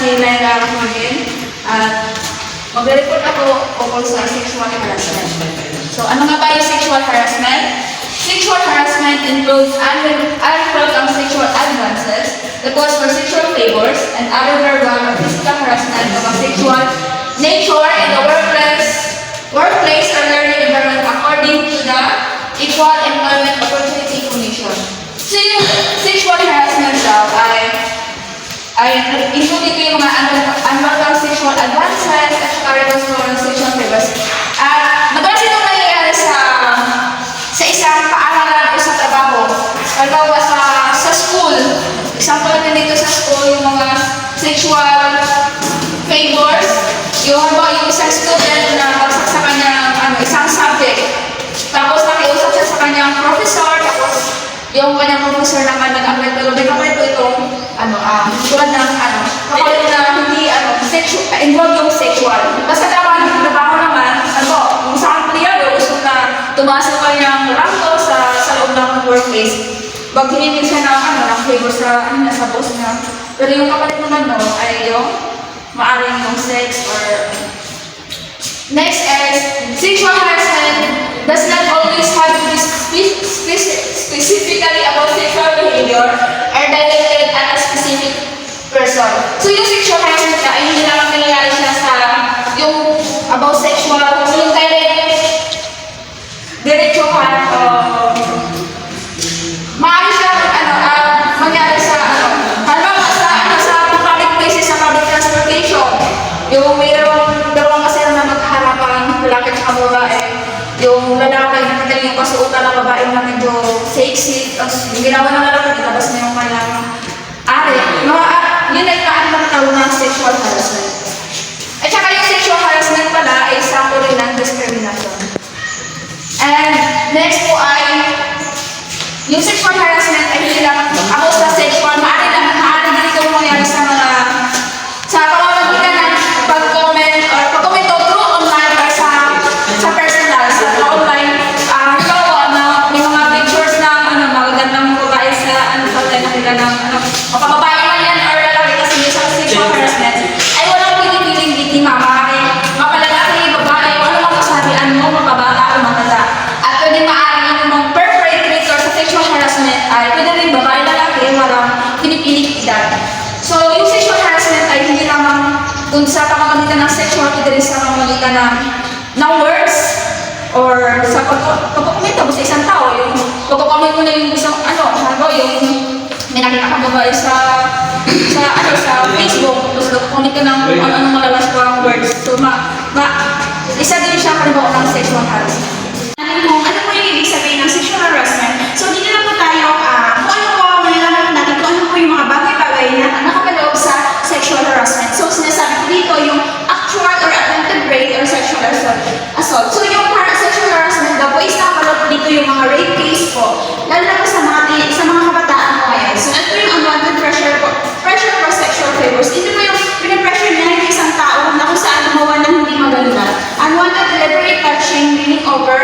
si Laila Rahmudin at magre-report ako ukol sa sexual harassment. So, ano nga ba yung sexual harassment? Sexual harassment includes unwelcome sexual advances, requests for sexual favors, and other verbal or physical harassment of a sexual nature in the workplace or learning environment according to the Equal Employment Opportunity Commission. So, yung sexual harassment daw ay include ito yung mga unwelcome sexual advances at saka requests for sexual favors. Madalas itong nangyayari sa isang paaralan o sa trabaho. Halimbawa sa school. Example natin dito sa school, yung mga sexual favors. Yung isang student na bagsak sa kanyang isang subject. Tapos nakiusap siya sa kanyang professor. Tapos yung kanyang professor naman nag-apply pero may kapalit po itong tulad ng kapalit na hindi involved yung sexual. Basta trabaho naman, kung sa empleyado gusto na tumaas yung kanyang rango sa loob ng workplace. Pag hiningin siya ng favor sa boss niya. Pero yung kapalit naman ay yung maaring yung sex or... Next is, sexual harassment does not always have to be specifically about sexual behavior or directed at a specific person. So yung sexual harassment ay hindi lang nangyayari siya sa yung about sexual, so yung diretsuhan maaari siya mangyari sa halimbawa sa public places, sa public transportation. Yung mayroong dalawang kasi na magkaharapan, lalaki at babae. Yung lalaki, nakita yung kasuotan ng babae na medyo sexy, tapos yung ginawa ng lalaki, itabas na yung kanyang ari. Yun ay tawag ng sexual harassment. At saka yung sexual harassment pala ay sample rin ng discrimination. And next po ay yung sexual harassment ay hindi lang about sa sexual, maaari din ito mangyari sa pamamagitan ng pag-comment or pag-comment through online or sa personal, sa online. Halimbawa na may mga pictures ng magagandang babae sa nakita ng kababae man yan or lalaki kasi yung sa sexual harassment ay walang pinipiling biktima. Mapalalaki, babae, walang makasabihan mo, mababata o matanda. At pwede maaaring yung mga perpetrator sa sexual harassment ay pwede rin babae, lalaki, walang pinipiling edad. So, yung sexual harassment ay hindi lamang dun sa pamamagitan ng sexual, pwede rin sa pamamagitan ng words or sa pagpakomento mo sa isang tao. Yung pagpakomment mo na yung isang yung may nakita kang babae sa Facebook, tapos pagpakomment ka ng anong malalas ko ang words. So, isa din siya halimbawa ng sexual harassment. Ano po yung ibig sabihin ng sexual harassment? So, dito na po tayo, malalaman natin kung ano po yung mga bagay-bagay na nakapaloob sa sexual harassment. So, sinasabi ko dito yung actual or attempted rape or sexual assault. So, yung sexual harassment daw po is nakapaloob po dito yung mga rape case po, lalo na po sa mga kabataan po ngayon. So, ito yung unwanted pressure for sexual favors. Ito po yung pinapressure niya ng isang tao na kung saan gumawa ng hindi maganda. Unwanted deliberate touching, leaning over,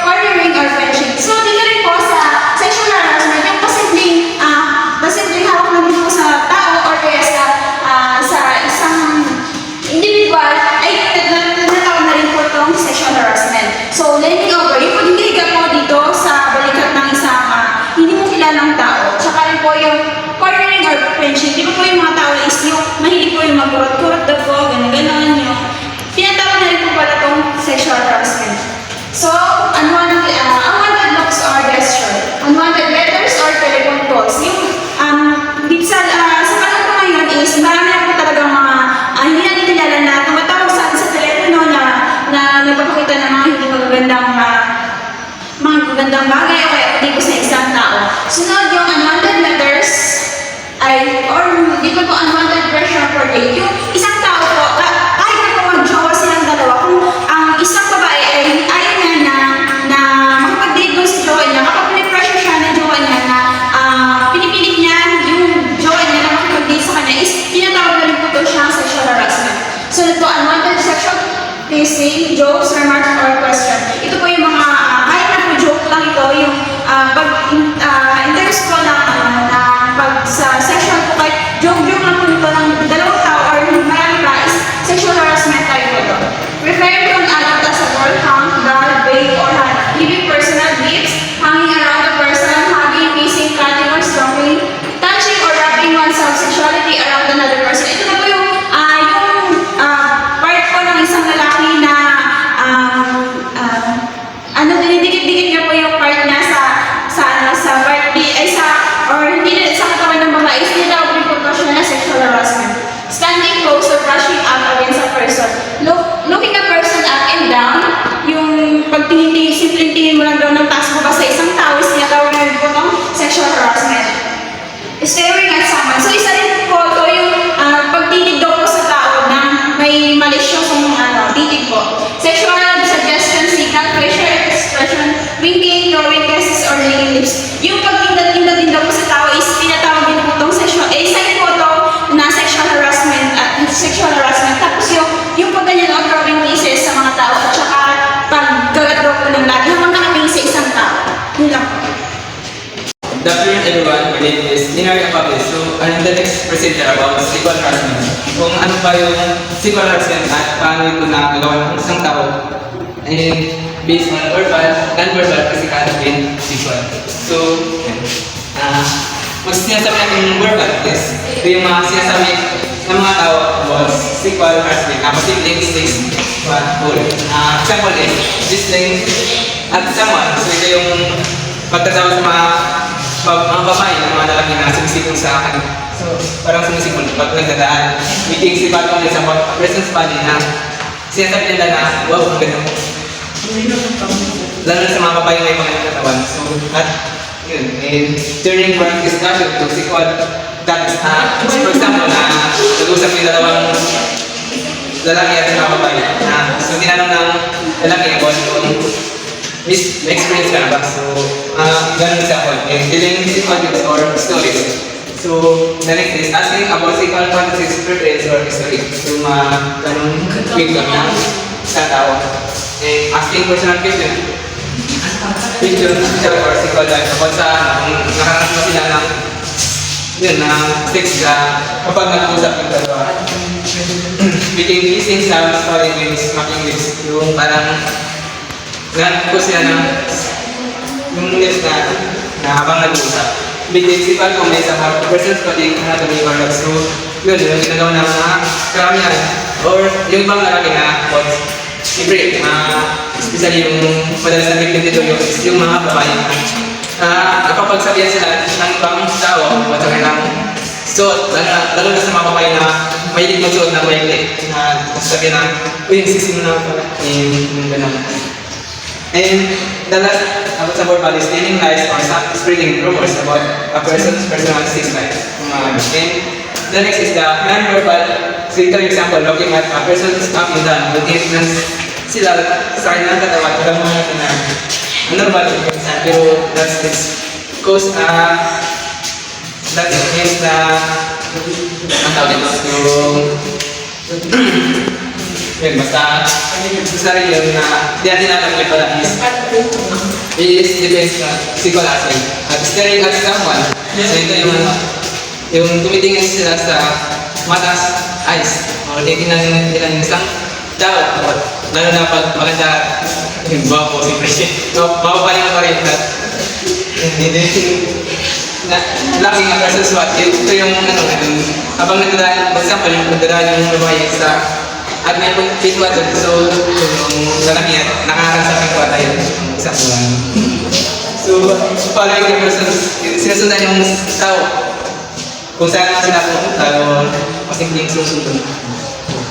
cornering or friendship. So, dito rin po sa sexual harassment, yung posibleng hawak na din po sa tao or kaya sa isang individual ay natawag na rin po itong sexual harassment. So, leaning over, yung paghindihiga po dito sa balikat ng isang hindi mo kilalang tao. Tsaka rin po yung cornering or friendship. Di ba po yung mga tao is yung mahilig po yung magkurot-kurot daw po, gano'n-gano'n yung pinatawag na rin po pala itong sexual harassment. So, unwanted looks or gesture, unwanted letters or telephone calls. Yung sa panahon po ngayon is marami na po talagang mga hindi natin kilala na tumatawag sa telepono na nagpapakita ng mga hindi magagandang bagay o kaya hindi po sa isang tao. Sunod yung unwanted letters or dito po unwanted pressure for date. Yung isang tao po, kahit na po mag-jowa silang dalawa, kung ang isang babae ay ayaw niya na makapag-date doon si jowa niya, kapag pinipressure siya ng jowa niya na pinipilit niya yung jowa niya na makapag-date sa kanya, is tinatawag na rin po ito siyang sexual harassment. So, ito, unwanted sexual teasing, jokes, remarks, or question. Ito po yung mga, kahit na po joke lang ito, yung interest ko na pag sa sexual po, kahit joke lang po ito ng dalawang everyone, my name is Inari Apabis. So, I'm the next presenter about SQL harassment. Kung ano ba yung SQL harassment at paano ito nagagawa ng isang tao and based on verbal, non-verbal, physical, and visual. So, sinasabi natin yung verbal is ito yung mga sinasabi ng mga tao about SQL harassment. Posibleng mistakes, example is, listening at someone. So, ito yung pagkatawag sa mga babae, ng mga lalaki na sumisikong sa akin. So, parang sumisikong pag nagdadaan. Meeting si Batman is about presence body na sinasabi nila na, wow, ang ganda mo. Lalo na sa mga babae na yung mga nagkatawan. So, at yun, and during work discussion to SQL, that is, for example, nag-usap yung dalawang lalaki at mga babae. So, tinanong ng lalaki about yung experience ka na ba? So, ganun example. And dealing with conflicts or stories. So, the next is asking about SQL fantasies, preference, or history. So, ganun quick kami sa tao. And asking personal question. Picture or SQL life. About sa kung nakakaroon mo sila ng yun, na text ka kapag nag-uusap yung dalawa. Speaking kissing sounds, story wings, making lips. Yung parang ganun ko sila ng yung lips na habang nag-uusap. Bigyan si Pal kung may sa person's coding anatomy or lab. So, yun, yung ginagawa ng mga karamihan. Or yung ibang lalaki na siyempre, especially yung madalas na victim dito yung mga babae. Nakapagsabihan sila ng ibang tao at sa kanilang suot, lalo na sa mga babae na mahilig magsuot na mahilig na sabihin na, uy, yung sisi mo na pala. Yung gano'n. And the last about sa verbal is telling lies or spreading rumors about a person's personal sex life. And the next is the non-verbal. So ito yung example, looking at a person's up and down. Looking at sila sa kanilang katawan, alam mo natin na normal yung minsan. Pero that's this cause that means na ang tawag ito yung basta rin yun na di natin natin pala is depends na SQL aspect. At staring at someone, so ito yung tumitingin sila sa mata's eyes o titingnan nila yung isang tao, lalo na pag maganda yung bago si Christian. So, mapapaling pa rin na laki nga versus what. Ito yung habang nagdadaan, for example, yung nagdadaan yung babae sa at may pitwater, so yung lalaki yan, nakaharap sa pitwater yun, isang buwan. So, following the persons, sinasundan yung tao kung saan nga sila pumunta o masimpleng susunod.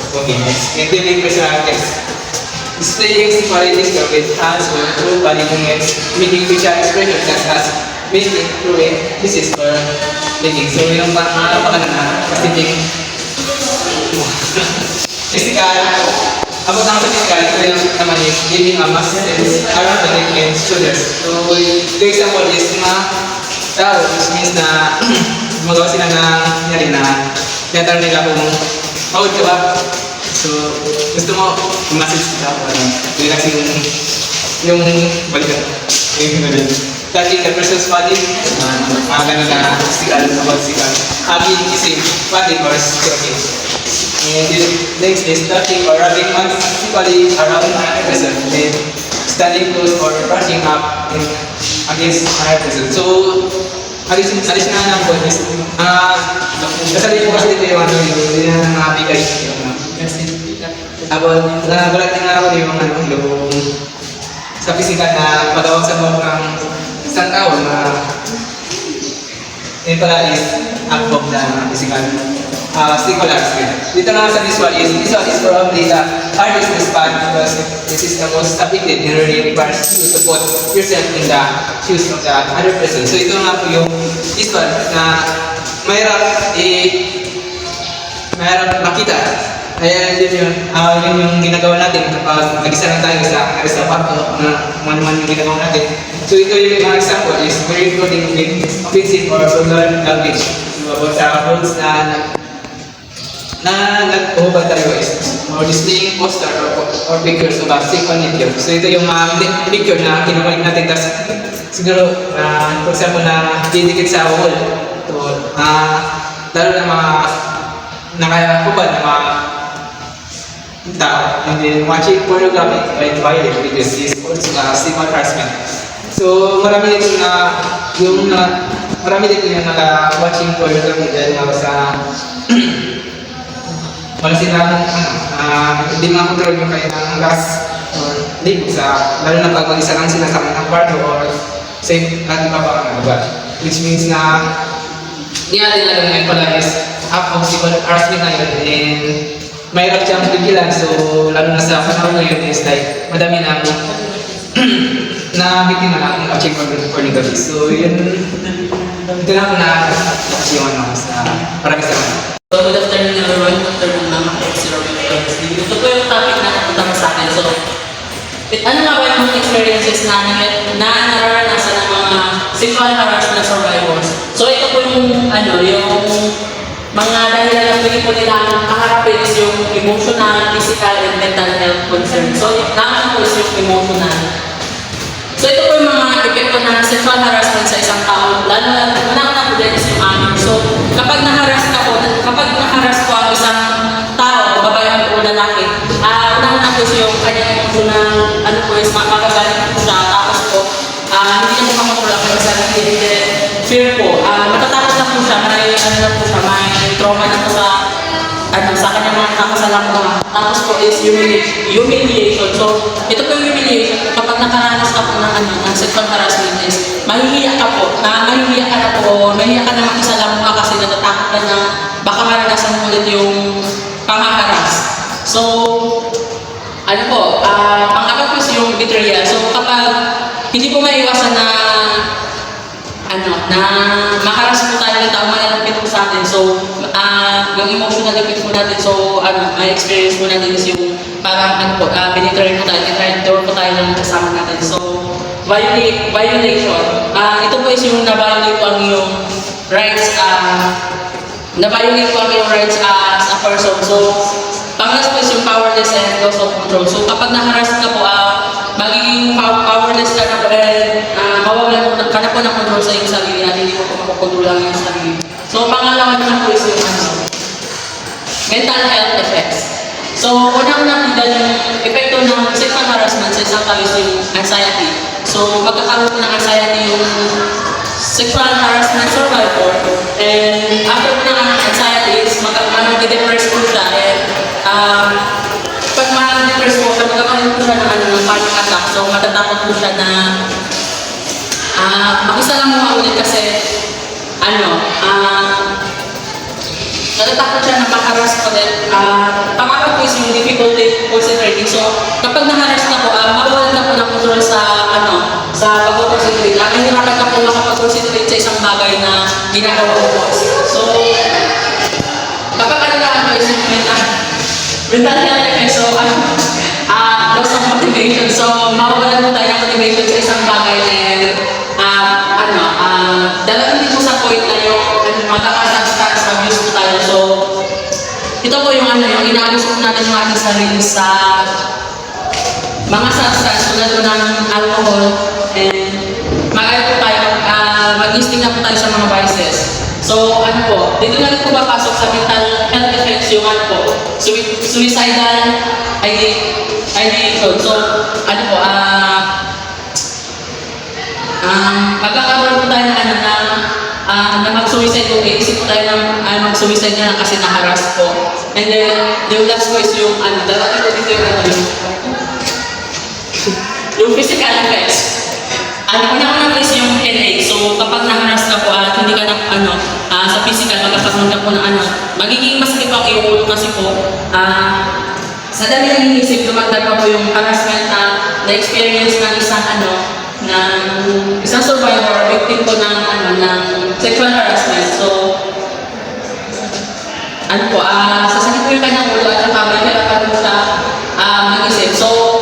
Okay, next. And then personal text. Displaying qualities with hands or through body movements, making facial expressions such as making, throwing, this is for making. So, yung mga napakalaman, masimpleng physical, about ang physical, ito yung naman is giving a mass sense around the neck and shoulders. So, the example is mga tao, which means na gumagawa sila na tinatanong nila kung pagod ka ba? So, gusto mo, massage ka o relax yung balikan. Yung gano'n. Touching the person's body, mga gano'n na physical, about physical. Hugging, kissing, body or stroking. And next is touching or rubbing physically around another person and standing close or brushing up against another person. So, alis na lang po is, kasali po kasi dito yung mga bigay. About, nagulat din ako yung sa physical na pagawag sa mga ng isang tao na yun pala is act of the physical. SQL aspect. Dito naman sa visual is probably the hardest to respond because this is the most affected and really requires you to put yourself in the shoes of the other person. So ito nga po yung visual na mahirap makita. Kaya yun yung ginagawa natin kapag nag-isa lang tayo sa kwarto na man yung ginagawa natin. So ito yung mga example is very including with offensive or vulgar language. So about sa words na nag-uhubad tayo is or displaying poster or pictures of a sick or native. So ito yung mga picture na kinukulit natin. Tapos siguro, for example, na didikit sa wall. Ito, lalo na mga nakakubad na mga tao. And then watching pornography by violent videos is also sexual harassment. So marami dito marami dito yung watching pornography dahil nga sa wala silang hindi makakontrol yung kanilang gas or ligo lalo na pag mag-isa lang sila sa kanilang kwarto or safe at iba pa ang lugar. Which means na hindi natin alam ngayon pala is of sexual harassment na yun and mahirap siyang pigilan. So lalo na sa panahon ngayon is like madami na biktima na watching pornography. So yun, ito na ako na yung sa maraming salamat. So, good afternoon everyone. Good afternoon ma'am. Ako si Robin Flores. Ito po yung topic na napunta mo sa akin. So, ano nga ba yung experiences na nararanasan ng mga sexual harassment survivors? So, ito po yung yung mga dahilan na pwede po nilang kaharapin is yung emotional, physical, and mental health concern. So, naman po is yung emotional. So, ito po yung mga epekto ng sexual harassment sa isang tao. Lalo na po din is yung anger. So, kapag naharas ko ang isang tao, babae o lalaki, unang-una po yung kanyang emotional, is makakagalit po siya, tapos po, hindi niya po makakontrol ang kanyang sarili, fear po, matatakot na po siya, may trauma na po sa kanyang mga nakasalang tapos po is humiliation. So, ito po yung humiliation, kapag nakaranas ka po ng sexual harassment is, mahihiya ka na makisalam ka kasi natatakot ka na baka maranasan mo ulit yung panghaharas. So, pang-apat po is yung betrayal. So, kapag hindi po maiwasan na makaras po tayo ng tao, malalapit po sa atin. So, yung emotional effect po natin, so, may experience po natin is yung parang, binitray po tayo, tinraidor po tayo ng kasama natin. So, violation. Ito po is yung na-violate po ang iyong rights, as a person. So, panglas po is yung powerless and loss of control. So, kapag naharas ka po, magiging powerless ka na po and mawawalan ka na po ng control sa iyong sarili at hindi mo po makukontrol ang iyong sarili. So, pangalawa na po is yung mental health effects. So, unang-una po yung epekto ng sexual harassment sa isang tao is yung anxiety. So, magkakaroon po ng anxiety yung sexual harassment survivor, and after po ng anxiety is mag-depress po siya, and pag mag-depress po siya, magkakaroon po siya ng panic attack. So, matatakot po siya na mag-isa lang mga ulit kasi natatakot siya na makaras pa din. Pangapat po is yung difficulty concentrating. So, kapag naharas na po, mawawalan na po ng control sa pag-concentrate. Nahihirapan ka po makapag-concentrate sa isang bagay na ginagawa mo. So, kapag is yung mental health effect. So, loss of motivation. So, mawawalan mo tayo ng motivation sa isang bagay and dalagang din po sa point na yung magkakasubstance abuse po tayo. So, ito po yung yung inaabos po natin yung ating sarili sa mga substance tulad po ng alcohol and mag-listing na po tayo sa mga vices. So, dito na rin po papasok sa mental health effects yung suicidal ideation. So, magkakaroon po tayo na mag-suicide kung iisip po tayo ng mag-suicide na lang kasi naharas po. And then, yung last po is yung darating ko dito yung physical effects. Una-una is yung headache. So, kapag naharas ka po at hindi ka sa physical, magkakaroon ka po ng magiging masakit po ang iyong ulo kasi po, sa dami ng inisip, lumagdag pa po yung harassment na experience ng isang survivor, victim po ng sexual harassment. So, sasakit po yung kanyang ulo at may hirapan po siya mag-isip. So,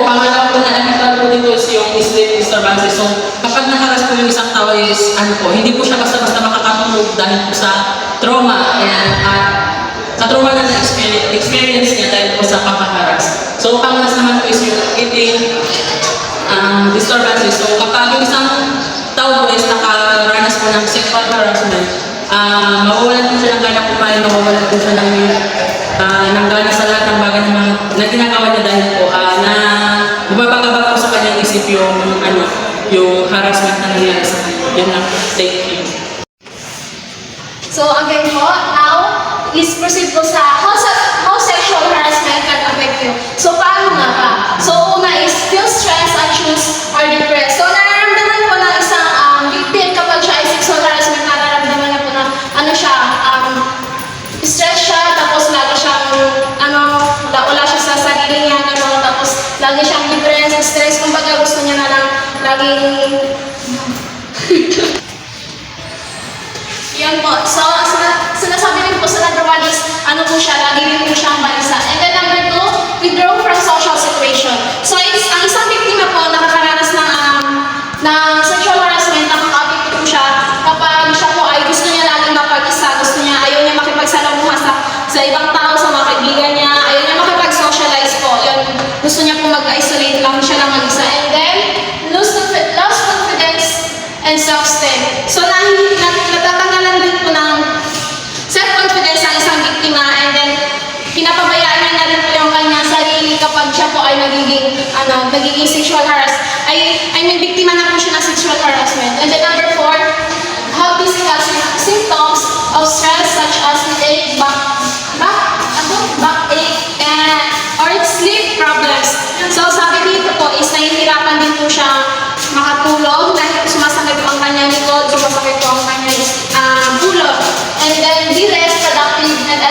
pangalawa po na nakikita po dito is yung sleep disturbances. So, kapag nakaras po yung isang tao is, hindi po siya basta-basta makakatulog dahil po sa trauma. And, sa matruhan na experience niya dahil po sa panghaharas. So, panglas naman po is yung eating disturbances. So, kapag yung isang tao po is nakaranas po ng sexual harassment, mawawalan po siya ng gana kumain, mawawalan po siya ng gana sa lahat ng bagay na ginagawa niya dahil po na bumabagabag po sa kanyang isip yung harassment na nangyari sa kanya. Yun lang. Thank you. So again po, now, is proceed po sa how sexual harassment can affect you. So paano nga ba? So una is feel stress, anxious, or depressed. So nararamdaman po ng isang victim kapag siya ay sexual harassment, nararamdaman niya po na stress siya, tapos lagi siyang wala siya sa sarili niya, gano'n, tapos lagi siyang depressed, stress, kumbaga gusto niya na lang laging yun po. So, sinasabi rin po sa number one is, ano po siya, lagi rin po siyang balisa. And then number two, withdraw from social situation. So, ang isang biktima po, nakakaranas ng sexual harassment, nakaka-apekto po siya kapag siya po ay gusto niya laging mapag-isa, ayaw niya makipagsalamuha sa ibang tao, sa mga kaibigan niya, ayaw niya makipag-socialize po. Yun, gusto niya po mag-isolate lang siya lang mag-isa. And then, lost confidence and self-esteem. So, natatanggalan din po ng self-confidence ang isang biktima, and then pinapabayaan niya na rin po yung kanyang sarili kapag siya po ay nagiging sexual biktima na po siya ng sexual harassment. And then number four, have physical symptoms of stress such as headache, backache, or sleep problems. So, sabi dito po is nahihirapan din po siya makatulog dahil sumasakit po ang kanyang likod, sumasakit po ang kanyang bulog. And then, be less productive and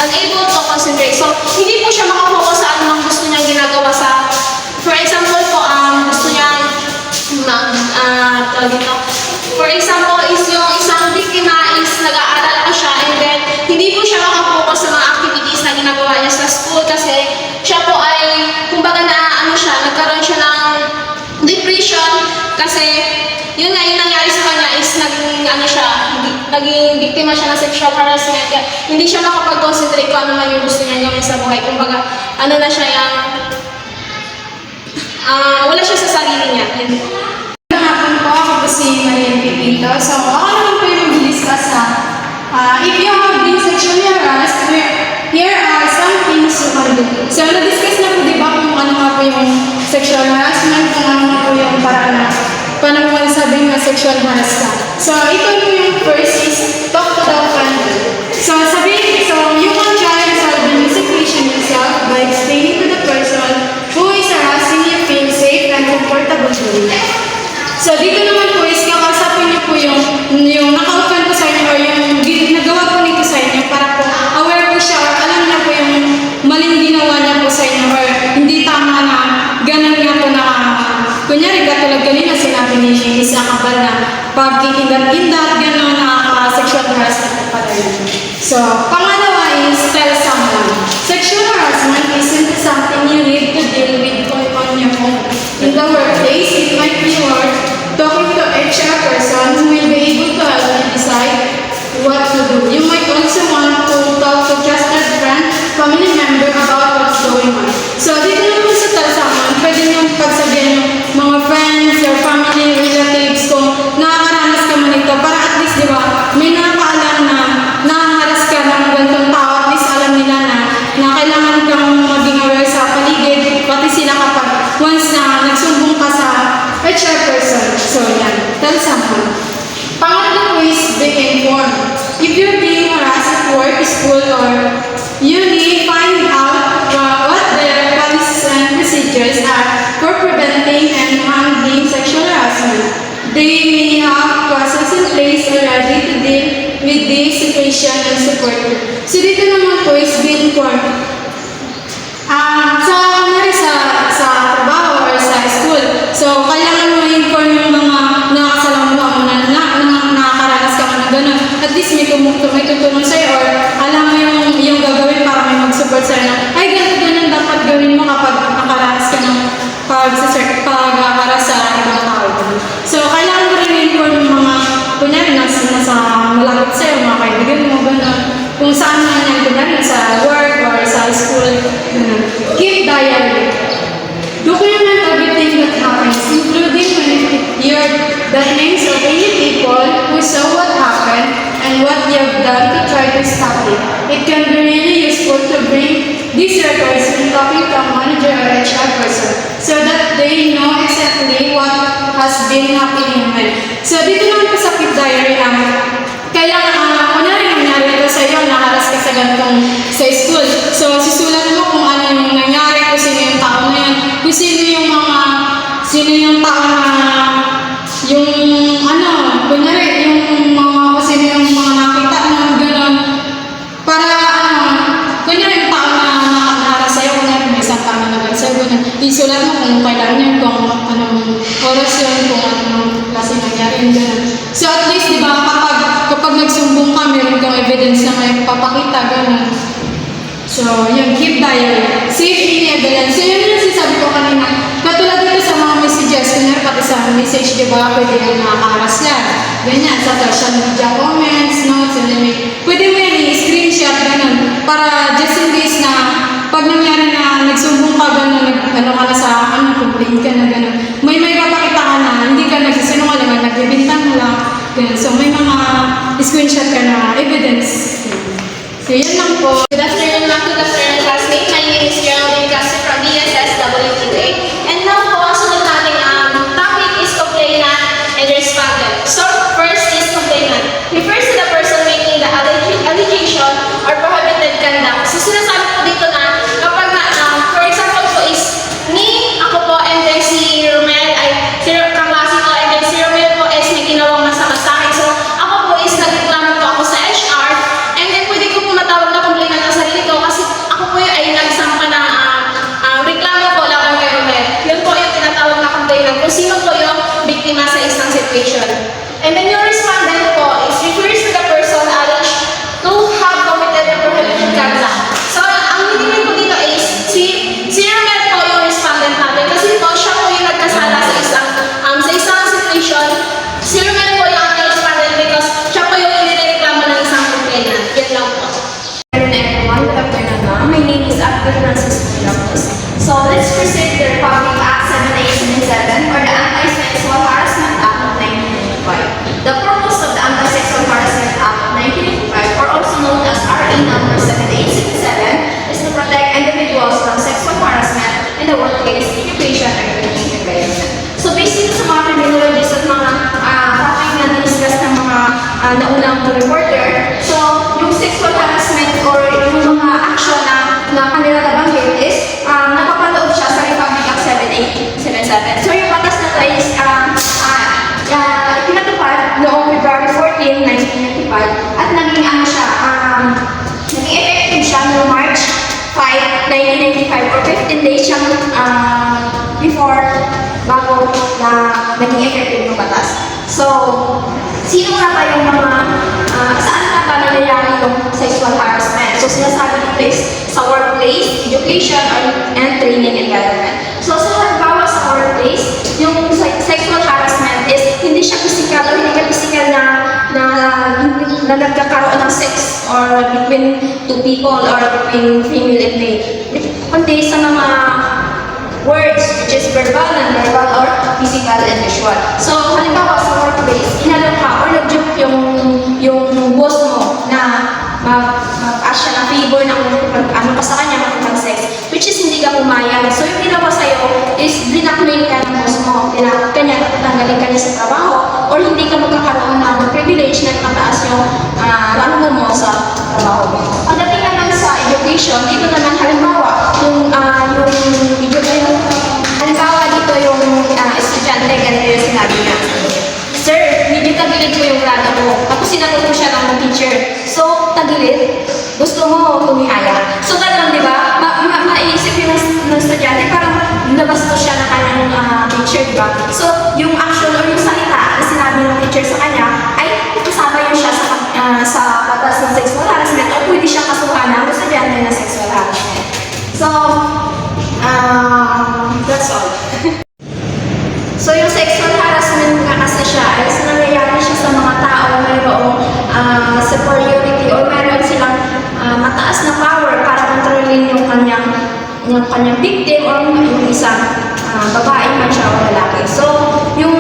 unable to concentrate. So, hindi po siya makapokus sa anumang gusto niyang ginagawa for example po, gusto niyang for example, is yung isang biktima is nag-aaral po siya, and then, hindi po siya makapokus sa mga activities na ginagawa niya sa school kasi siya po ay, kumbaga nagkaroon siya ng depression kasi yun nga, yung nangyari sa kanya is naging biktima siya ng sexual harassment. Kaya hindi siya makapag-concentrate kung ano man yung gusto niya gawin sa buhay. Kumbaga, na siya wala siya sa sarili niya. Hapon po, ako po si Marian Pipinto. So, ako naman po yung mag-discuss if you have been sexually harassed, here are some things you can do. So, na-discuss na po diba kung ano nga po yung sexual harassment, kung ano nga po yung paraan na paano mo sabihin na sexual harass ka. So, ito po yung first is talk to the offender. So, you can try resolving the situation yourself by explaining to the person who is harassing you feel safe and comfortable doing it. So, dito naman po is kakausapin niyo po yung naka-open po sa inyo or yung nagawa po nito sa inyo para po aware po siya or alam niya po yung maling ginawa niya po sa inyo or hindi tama na ganun nga po na kunyari katulad kanina sinabi ni Isa Kapal na pagkikindat-kindat, gano'n sexual harassment pala yun. So, pangalawa is tell someone. Sexual harassment isn't something you need to deal with on your own. In the workplace, it might be worth talking to HR person who will be able to help you decide what to do. You might also want to talk to trusted friend, family member about what's going on. So, dito naman sa tell someone, pwede niyong pagsabihan yung mga friends, your family, relatives, kung nakakaranas ka man ito, para at least, di ba, may nakakaalam na nakaharas ka ng ganitong tao, at least alam nila na kailangan kang maging aware sa paligid, pati sila kapag once na nagsumbong ka sa HR person. So, yan. Tell someone. Pangatlo is be informed. If you're being harassed at work, school, or uni, find out what the policies and procedures are for preventing and handling sexual harassment. They may have processes in place already to deal with this situation and support you. So, dito naman po is be informed. Sa trabaho or sa school, so kailangan mo inform yung mga nakasalamuha mo na nakakaranas ka mo na gano'n. At least may tutulong sa'yo or alam mo yung gagawin para may mag-support sa'yo na ay ganyan dapat gawin mo kapag nakaranas ka ng pag-haras sa ibang tao. So kailangan mo rin inform yung mga kunyari nasa malapit sa'yo, mga kaibigan mo, gano'n. Kung saan man yan, lalo na sa work or sa school. Keep diary. Document everything that happens, including when the names of any people who saw what happened and what they have done to try to stop it. It can be really useful to bring these records when talking to a manager or HR person so that they know exactly what has been happening when. So dito naman po sa keep diary namin, kaya kunyari nangyari ito sa iyo, nakaras ka sa ganitong sa school. So susulat mo kung ano yung nangyari, kung sino yung tao na yan, kung sino yung tao na yung kunyari yung kung sino yung mga nakita mo, gano'n. Para kunyari yung tao na nakaras sa'yo, kunyari may isang tao na nakaras sa'yo, gano'n. Isulat mo kung kailan yun, kung anong oras yun, kung anong klase nangyari yun, gano'n. So at least, di ba, kapag nagsumbong ka, meron kang evidence na may papakita, gano'n. So, yung keep diary. Save any evidence. So, yun yung sinasabi ko kanina. Katulad dito sa mga messages, kunyari pati sa message, di ba, pwede yung nakakaras yan. Ganyan, sa social media comments, notes, and then pwede mo yan i-screenshot, gano'n. Para just in case na pag nangyari na nagsumbong ka, gano'n, ka na sa complain ka na, gano'n. May papakita ka na, hindi ka nagsisinungaling, nagbibintang mo lang, gano'n. So, may mga screenshot ka na evidence. So, yan lang po. Good afternoon, ma'am. Good afternoon, classmate. My name is Geraldine Castro from DSSW2A. And now po, ang sunod nating topic is complainant and respondent. So, first is complainant. Refers to the person making the allegation or prohibited conduct. So, sinasabi po dito na kapag for example po is me, ako po, and then si Romel, kaklase ko, and then si Romel po is may ginawang masama sa akin. So, ako po is nagreklamo po ako sa HR. And then, pwede ko po matawag na complainant ng sarili ko kasi ako po yung ay nagsampa ng reklamo po laban kay Romel. Yun po yung tinatawag na complainant kung sino po yung biktima sa isang situation. And then, yung respondent po is refers to the person alleged to have committed the prohibited conduct. So, ang meaning po dito is si Romel po yung respondent natin kasi po siya po yung nagkasala sa isang situation. Si Romel po yung respondent because siya po yung inireklamo ng isang complainant. Yan lang po. Hello everyone, good afternoon ma'am. My name is Abdul Francis Ramos. So let's proceed to the Republic Act 7877 or the Anti-Sexual Harassment Act of 1995. The purpose of the Anti-Sexual Harassment Act of 1995, or also known as RA number 7867, is to protect individuals from sexual harassment in the workplace, education, and community environment. So based dito sa mga terminologies at mga topic na discuss ng mga naunang reporter, so yung sexual harassment or yung mga action na kanila nabanggit is napapaloob siya sa Republic Act 7877. So yung batas na to is pinatupad noong February 14, 1995 at naging naging effective siya noong March 5, 1995 or 15 days siyang before bago na naging effective yung batas. So, sino nga ba yung saan nga ba nangyayari yung sexual harassment? So, sinasabi dito is sa workplace, education, and training environment. So, sa halimbawa sa workplace, yung sexual harassment is hindi siya physical o hindi ka physical na nagkakaroon ng sex or between two people or between female and male. Kundi sa mga words, which is verbal, non-verbal, or physical and visual. So, halimbawa sa workplace, inalok ka or nag-joke yung boss mo na mag-ask siya ng favor na ano pa sa kanya, makipag-sex, which is hindi ka pumayag. So, yung ginawa sa'yo is dinakmail ka ng boss mo, tinakot ka niya, tatanggalin ka niya sa trabaho, or hindi ka magkakaroon ng privilege na mataas yung rango mo sa trabaho mo. Pagdating naman sa education, dito naman halimbawa, halimbawa dito yung estudyante, ganito yung sinabi niya. Sir, medyo tagilid ko yung grado ko. Tapos sinagot ko siya ng teacher. So, tagilid, gusto mo tumihaya. So, ganun, di ba? Maiisip yung estudyante, parang nabastos siya ng kanyang teacher, di ba? So, yung action o yung salita na sinabi ng teacher sa kanya, ay kasama yun siya sa batas ng sexual harassment o pwede siya kasuhan ng estudyante ng sexual harassment. So, that's all. So, yung sexual harassment nga kasi siya ay nangyayari siya sa mga tao mayroong superiority or mayroon silang mataas na power para kontrolin yung kanyang victim or yung isang babae man siya o lalaki. So, yung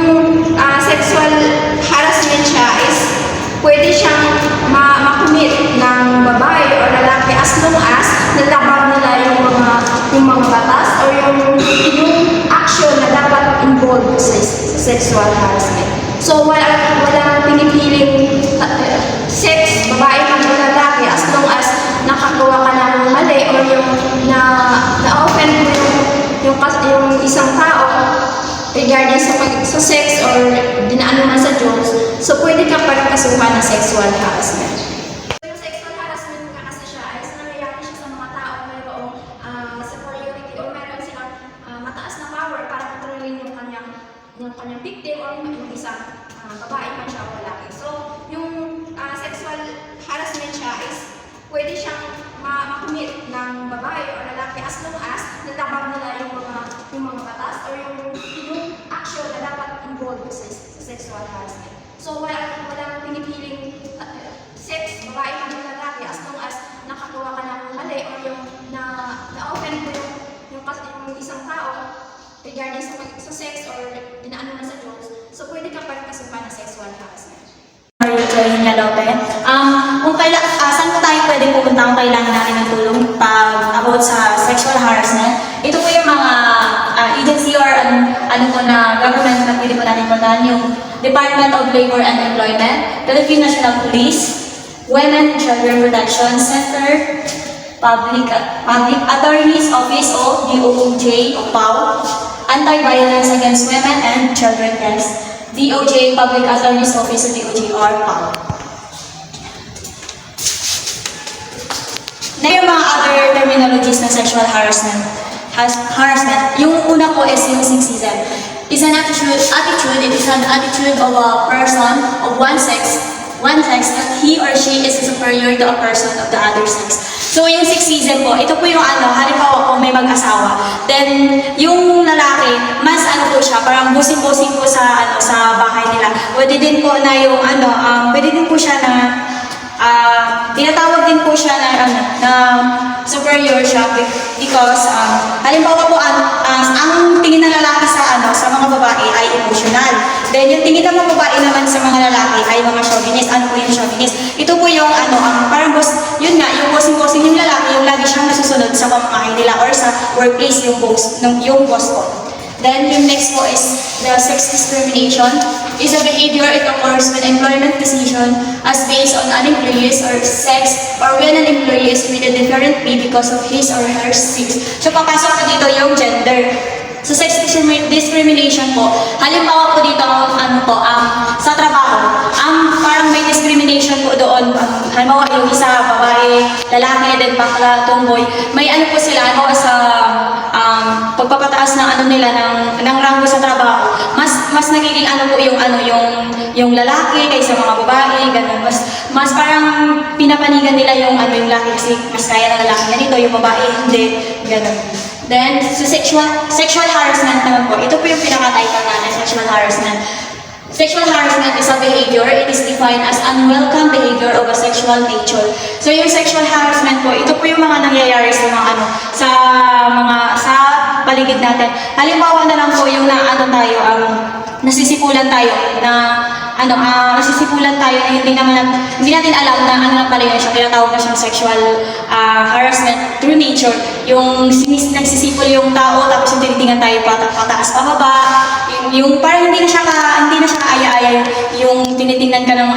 sexual harassment siya is pwede siyang makumit ng babae o lalaki as long as nalabag nila yung mga batas or yung action na dapat involved sa sexual harassment. So, walang pinipiling sex, babae man o lalaki as long as nakagawa ka ng mali or yung na-offend mo yung isang tao regarding sa sex or dinaan man sa Diyos, so pwede ka pa rin kasuhan ng sexual harassment. Yung sexual harassment nga kasi siya ay nangyayari siya sa mga tao mayroong superiority o meron silang mataas na power para kontrolin yung kanyang victim or yung isang babae man siya o lalaki. So, yung sexual harassment siya is pwede siyang makumit ng babae o lalaki as long as natabag nila yung mga batas or yung action na dapat involved sa sexual harassment. So, walang pinipiling sex, babae man o lalaki as long as nakagawa ka ng mali or yung na-offend mo yung isang tao regarding sa sex or dinaan mo sa Diyos, so pwede ka pa rin kasuhan ng sexual harassment. Joynia Lope. Saan po tayo pwede pupunta kung kailangan natin ng tulong about sa sexual harassment? Ito po yung mga agency or ano po na government na pwede po natin puntahan, yung Department of Labor and Employment, Philippine National Police, Women and Children Protection Center, Public Attorney's Office o DOJ o PAO, Anti-Violence Against Women and Children Desk, DOJ Public Attorney's Office o DOJ or PAO. Na yung mga other terminologies ng sexual harassment. Yung una po is yung sexism. It's an attitude, it is an attitude of a person of one sex that he or she is superior to a person of the other sex. So yung sexism po, ito po yung halimbawa po may mag-asawa. Then yung lalaki, mas po siya, parang busing-busing po sa bahay nila. Pwede din po na yung pwede din po siya na tinatawag din po siya na superior siya because halimbawa po ang tingin ng lalaki sa mga babae ay emotional. Then yung tingin ng mga babae naman sa mga lalaki ay mga chauvinist. Ano po yung chauvinist? Ito po yung parang boss, yun nga, yung bossing-bossing yung lalaki, yung lagi siyang nasusunod sa pamamahay nila or sa workplace yung boss po. Then, yung next po is the sex discrimination. Is a behavior it occurs when employment decision as based on an employee's or sex or when an employee is treated differently because of his or her sex. So, papasok po dito yung gender. So, sex discrimination po, halimbawa po dito, sa trabaho, parang may discrimination po doon. Halimbawa, yung isa, babae, lalaki, then bakla, tomboy. May po sila, halimbawa sa pagpapataas ng nila, ng ranggo sa trabaho. Mas nagiging po yung lalaki kaysa mga babae, ganun. Mas parang pinapanigan nila yung lalaki kasi mas kaya ng lalaki ganito, yung babae hindi, ganun. Then, sa sexual harassment naman po, ito po yung pinaka-title natin, sexual harassment. Sexual harassment is a behavior. It is defined as unwelcome behavior of a sexual nature. So, yung sexual harassment po, ito po yung mga nangyayari sa mga sa paligid natin. Halimbawa na lang po yung nasisipulan tayo na hindi natin alam na pala yun siya, tinatawag na siyang sexual harassment through nature. Yung nagsisipol yung tao, tapos yung tinitingan tayo pataas pababa, yung parang hindi na siya kaaya-aya yung tinitingnan ka ng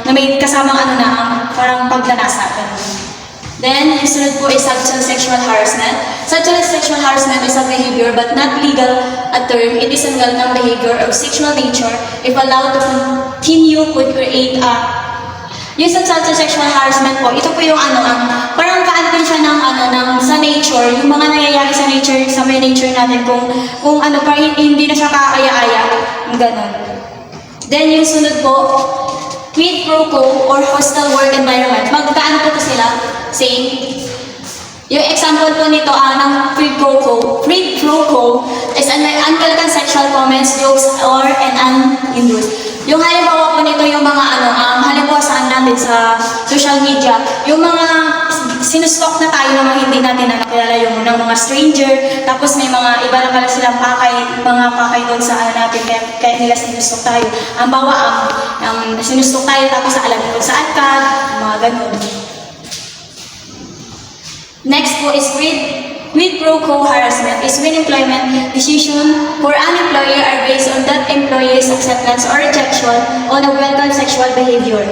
na may kasamang parang paglanasa. Then, yung sunod po is subtle sexual harassment. Subtle sexual harassment is a behavior but not legal a term. It is a well-known behavior of sexual nature. If allowed to continue, could create yung subtle sexual harassment po, ito po yung parang kaan din siya ng sa nature, yung mga nangyayari sa nature, sa may nature natin, kung parang hindi na siya kaaya-aya, gano'n. Then, yung sunod po, quid pro quo or hostile work environment. Magkaan po ito sila? Same. Yung example po nito ng quid pro quo is an unwelcome sexual comments, jokes, or induced. Yung halimbawa po nito yung mga halimbawa saan natin sa social media, yung mga sinustok na tayo ng mga hindi natin na nakilala yung ng mga stranger, tapos may mga iba na pala silang mga pakay doon sa ano natin, kaya nila sinustok tayo. Ang bawa, sinustok tayo tapos alam kung saan ka, mga ganun. Next po is quid pro quo harassment is when employment decision for an employer are based on that employee's acceptance or rejection on a welcome sexual behavior.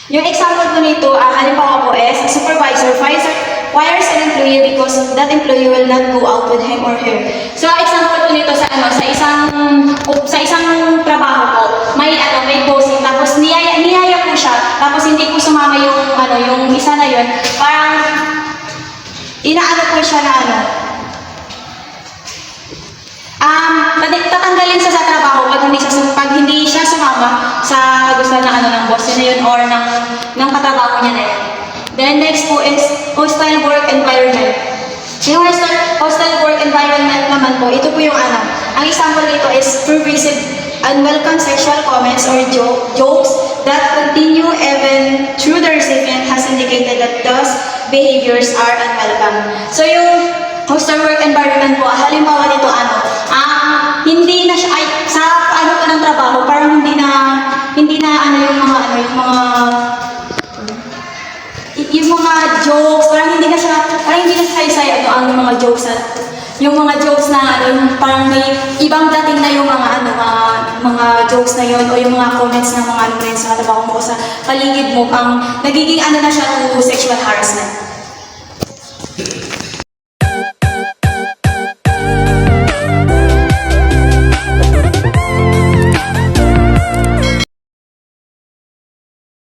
Yung example po nito, halimbawa po is, a supervisor fires an employee because that employee will not go out with him or her. So, example po nito sa sa isang trabaho po, may bossing, tapos niyaya po siya, tapos hindi po sumama yung isa na yun, parang inaano po siya na tatanggalin siya sa trabaho pag hindi siya sumama sa gusto ng boss niya yun or ng katrabaho niya na yun. Then next po is hostile work environment. Yung hostile work environment naman po, ito po yung ang example dito is pervasive unwelcome sexual comments or jokes that continue even through the recipient has indicated that those behaviors are unwelcome. So yung hostile work environment po, halimbawa nito hindi na siya sa po ng trabaho, parang hindi na yung mga jokes, parang hindi na saysay ang mga jokes yung mga jokes na parang may ibang dating na yung mga jokes na yun o yung mga comments na mga sa trabaho mo sa paligid mo, nagiging na siya to sexual harassment.